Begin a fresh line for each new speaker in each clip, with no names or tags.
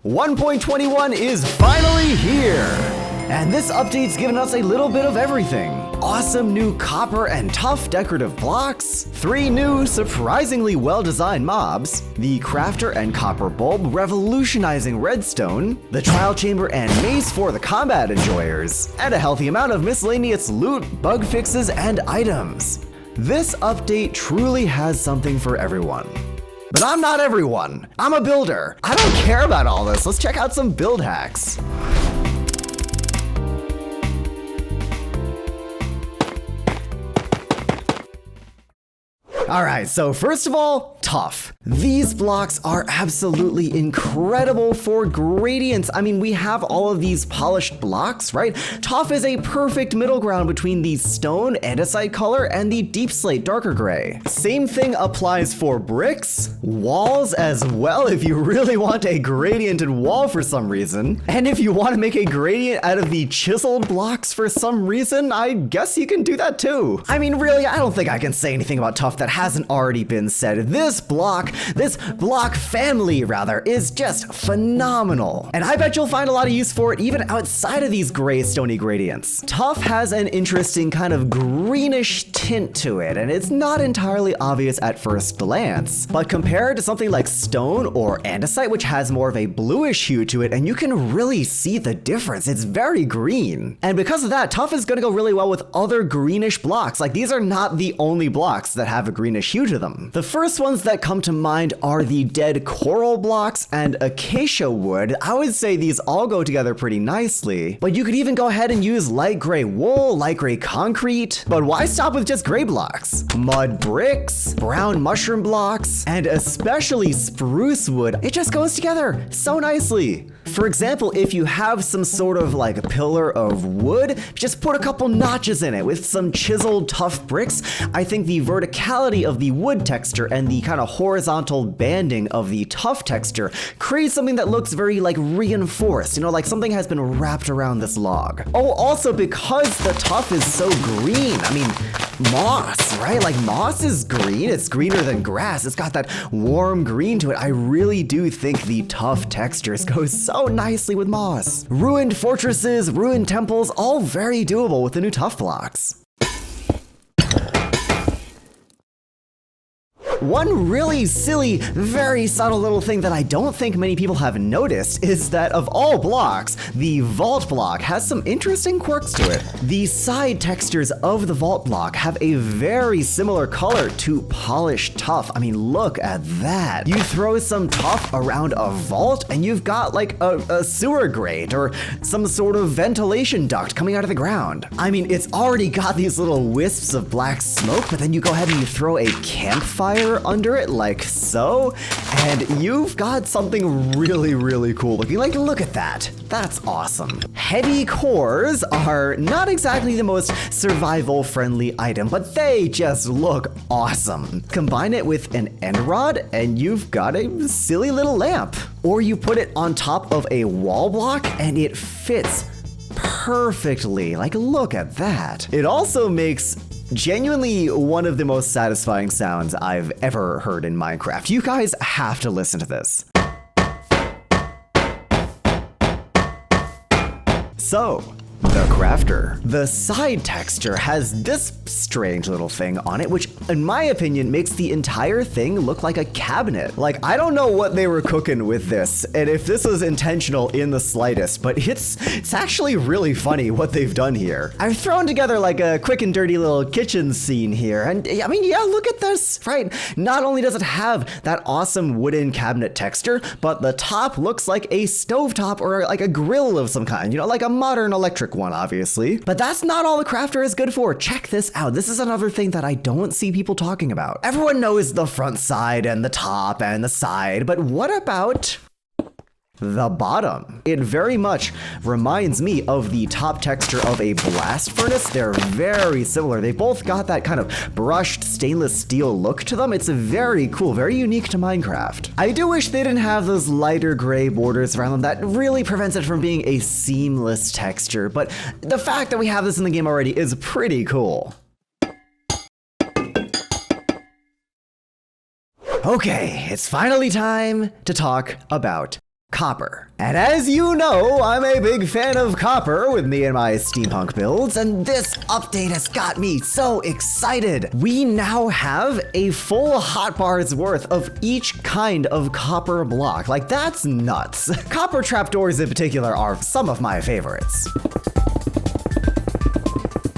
1.21 is finally here! And this update's given us a little bit of everything. Awesome new copper and tuff decorative blocks, 3 new surprisingly well-designed mobs, the crafter and copper bulb revolutionizing redstone, the trial chamber and maze for the combat enjoyers, and a healthy amount of miscellaneous loot, bug fixes, and items. This update truly has something for everyone. But I'm not everyone. I'm a builder. I don't care about all this. Let's check out some build hacks. Alright, so first of all, tuff. These blocks are absolutely incredible for gradients. I mean, we have all of these polished blocks, right? Tuff is a perfect middle ground between the stone andesite color and the deep slate darker gray. Same thing applies for bricks, walls as well if you really want a gradiented wall for some reason. And if you want to make a gradient out of the chiseled blocks for some reason, I guess you can do that too. I mean, really, I don't think I can say anything about tuff that hasn't already been said. This block family rather, is just phenomenal. And I bet you'll find a lot of use for it even outside of these gray stony gradients. Tuff has an interesting kind of greenish tint to it, and it's not entirely obvious at first glance. But compared to something like stone or andesite, which has more of a bluish hue to it, and you can really see the difference. It's very green. And because of that, tuff is gonna go really well with other greenish blocks. Like, these are not the only blocks that have a greenish hue to them. The first ones that come to mind are the dead coral blocks and acacia wood. I would say these all go together pretty nicely, but you could even go ahead and use light gray wool, light gray concrete, but why stop with just gray blocks? Mud bricks, brown mushroom blocks, and especially spruce wood. It just goes together so nicely. For example, if you have some sort of like a pillar of wood, just put a couple notches in it with some chiseled tuff bricks. I think the verticality of the wood texture and the kind of horizontal banding of the tuff texture creates something that looks very like reinforced, you know, like something has been wrapped around this log. Oh, also because the tuff is so green, I mean, moss, right? Like moss is green, it's greener than grass. It's got that warm green to it. I really do think the tuff textures go so nicely with moss. Ruined fortresses, ruined temples, all very doable with the new tuff blocks. One really silly, very subtle little thing that I don't think many people have noticed is that of all blocks, the vault block has some interesting quirks to it. The side textures of the vault block have a very similar color to polished tuff. I mean, look at that. You throw some tuff around a vault and you've got like a sewer grate or some sort of ventilation duct coming out of the ground. I mean, it's already got these little wisps of black smoke, but then you go ahead and you throw a campfire under it like so, and you've got something really, really cool looking. Like, look at that. That's awesome. Heavy cores are not exactly the most survival-friendly item, but they just look awesome. Combine it with an end rod, and you've got a silly little lamp. Or you put it on top of a wall block, and it fits perfectly. Like, look at that. It also makes genuinely one of the most satisfying sounds I've ever heard in Minecraft. You guys have to listen to this. So, the crafter. The side texture has this strange little thing on it, which in my opinion makes the entire thing look like a cabinet. Like, I don't know what they were cooking with this, and if this was intentional in the slightest, but it's actually really funny what they've done here. I've thrown together like a quick and dirty little kitchen scene here, and I mean, yeah, look at this, right? Not only does it have that awesome wooden cabinet texture, but the top looks like a stovetop or like a grill of some kind, you know, like a modern electric one, obviously. But that's not all the crafter is good for. Check this out. This is another thing that I don't see people talking about. Everyone knows the front side and the top and the side, but what about the bottom? It very much reminds me of the top texture of a blast furnace. They're very similar. They both got that kind of brushed stainless steel look to them. It's very cool, very unique to Minecraft. I do wish they didn't have those lighter gray borders around them. That really prevents it from being a seamless texture, but the fact that we have this in the game already is pretty cool. Okay, it's finally time to talk about Copper. And as you know, I'm a big fan of copper with me and my steampunk builds, and this update has got me so excited. We now have a full hotbar's worth of each kind of copper block. Like, that's nuts. Copper trapdoors in particular are some of my favorites.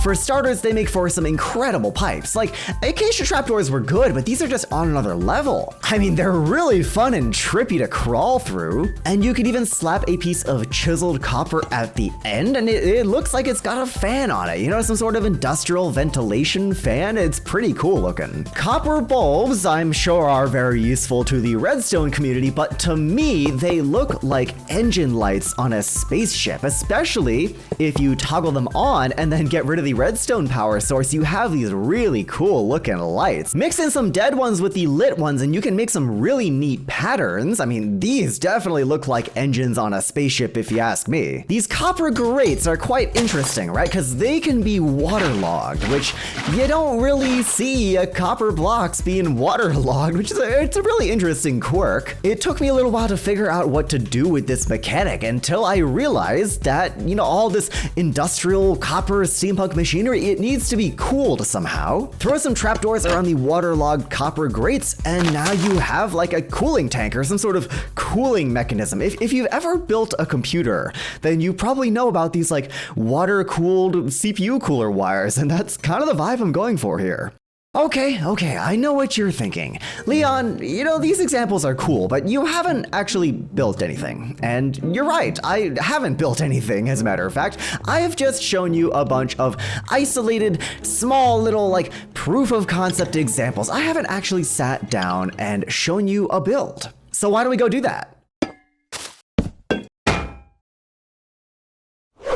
For starters, they make for some incredible pipes. Like, acacia trapdoors were good, but these are just on another level. I mean, they're really fun and trippy to crawl through. And you could even slap a piece of chiseled copper at the end, and it looks like it's got a fan on it. You know, some sort of industrial ventilation fan. It's pretty cool looking. Copper bulbs, I'm sure, are very useful to the redstone community, but to me, they look like engine lights on a spaceship, especially if you toggle them on and then get rid of the redstone power source. You have these really cool looking lights. Mix in some dead ones with the lit ones and you can make some really neat patterns. I mean, these definitely look like engines on a spaceship if you ask me. These copper grates are quite interesting, right? Because they can be waterlogged, which you don't really see copper blocks being waterlogged, which is it's a really interesting quirk. It took me a little while to figure out what to do with this mechanic until I realized that, you know, all this industrial copper steampunk machinery, it needs to be cooled somehow. Throw some trapdoors around the waterlogged copper grates, and now you have like a cooling tank or some sort of cooling mechanism. If you've ever built a computer, then you probably know about these like water-cooled CPU cooler wires, and that's kind of the vibe I'm going for here. Okay, I know what you're thinking. Leon, you know, these examples are cool, but you haven't actually built anything. And you're right, I haven't built anything, as a matter of fact. I have just shown you a bunch of isolated, small little, like, proof of concept examples. I haven't actually sat down and shown you a build. So why don't we go do that?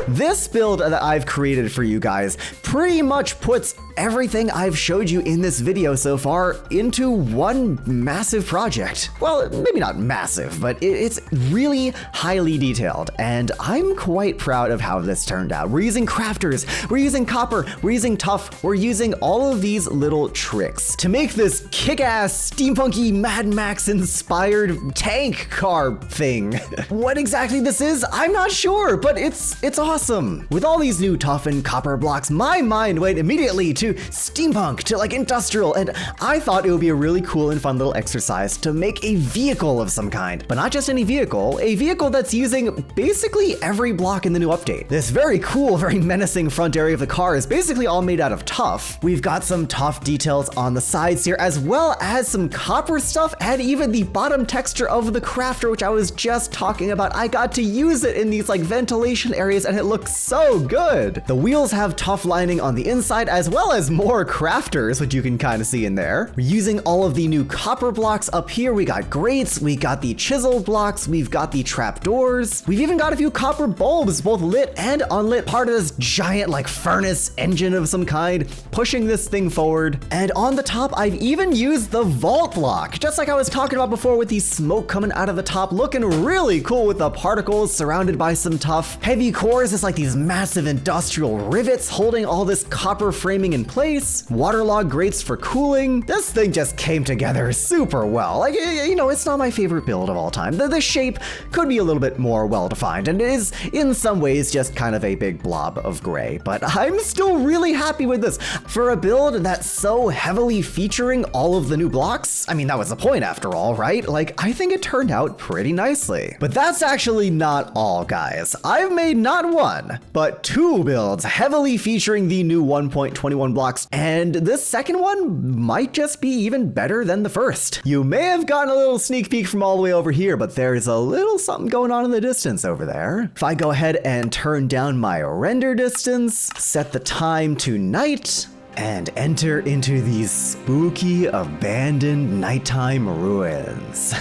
This build that I've created for you guys pretty much puts everything I've showed you in this video so far into one massive project. Well, maybe not massive, but it's really highly detailed, and I'm quite proud of how this turned out. We're using crafters, we're using copper, we're using tuff, we're using all of these little tricks to make this kick-ass, steampunky, Mad Max-inspired tank car thing. What exactly this is, I'm not sure, but it's awesome. With all these new tuff and copper blocks, my mind went immediately to steampunk, to like industrial, and I thought it would be a really cool and fun little exercise to make a vehicle of some kind. But not just any vehicle, a vehicle that's using basically every block in the new update. This very cool, very menacing front area of the car is basically all made out of tuff. We've got some tuff details on the sides here, as well as some copper stuff, and even the bottom texture of the crafter, which I was just talking about. I got to use it in these like ventilation areas, and it looks so good. The wheels have tuff lining on the inside, as well as more crafters, which you can kind of see in there. We're using all of the new copper blocks up here. We got grates, we got the chisel blocks, we've got the trapdoors. We've even got a few copper bulbs, both lit and unlit, part of this giant like furnace engine of some kind, pushing this thing forward. And on the top, I've even used the vault block, just like I was talking about before with the smoke coming out of the top, looking really cool with the particles surrounded by some tuff. Heavy cores is like these massive industrial rivets holding all this copper framing in place, waterlogged grates for cooling. This thing just came together super well. Like, you know, it's not my favorite build of all time. The shape could be a little bit more well-defined, and it is in some ways just kind of a big blob of gray, but I'm still really happy with this. For a build that's so heavily featuring all of the new blocks, I mean, that was the point after all, right? Like, I think it turned out pretty nicely. But that's actually not all, guys. I've made not one, but two builds heavily featuring the new 1.21 blocks, and this second one might just be even better than the first. You may have gotten a little sneak peek from all the way over here, but there's a little something going on in the distance over there. If I go ahead and turn down my render distance, set the time to night, and enter into these spooky, abandoned nighttime ruins.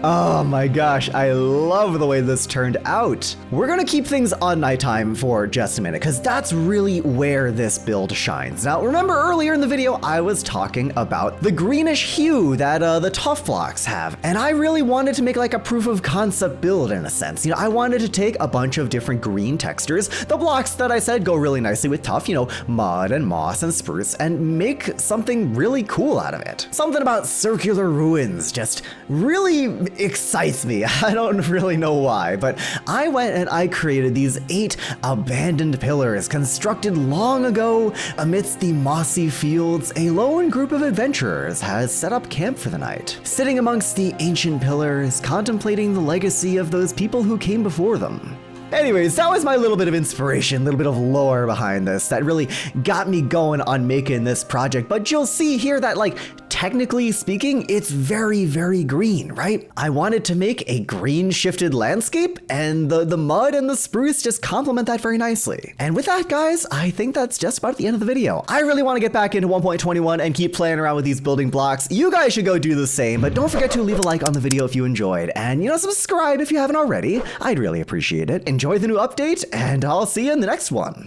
Oh my gosh, I love the way this turned out. We're gonna keep things on nighttime for just a minute, because that's really where this build shines. Now, remember earlier in the video, I was talking about the greenish hue that the tuff blocks have, and I really wanted to make like a proof of concept build in a sense. You know, I wanted to take a bunch of different green textures. The blocks that I said go really nicely with tuff, you know, mud and moss and spruce and make something really cool out of it. Something about circular ruins just really excites me. I don't really know why, but I went and I created these 8 abandoned pillars constructed long ago amidst the mossy fields. A lone group of adventurers has set up camp for the night, sitting amongst the ancient pillars, contemplating the legacy of those people who came before them. Anyways, that was my little bit of inspiration, little bit of lore behind this that really got me going on making this project. But you'll see here that, like, technically speaking, it's very, very green, right? I wanted to make a green shifted landscape, and the mud and the spruce just complement that very nicely. And with that, guys, I think that's just about the end of the video. I really want to get back into 1.21 and keep playing around with these building blocks. You guys should go do the same, but don't forget to leave a like on the video if you enjoyed, and, you know, subscribe if you haven't already. I'd really appreciate it. Enjoy the new update, and I'll see you in the next one.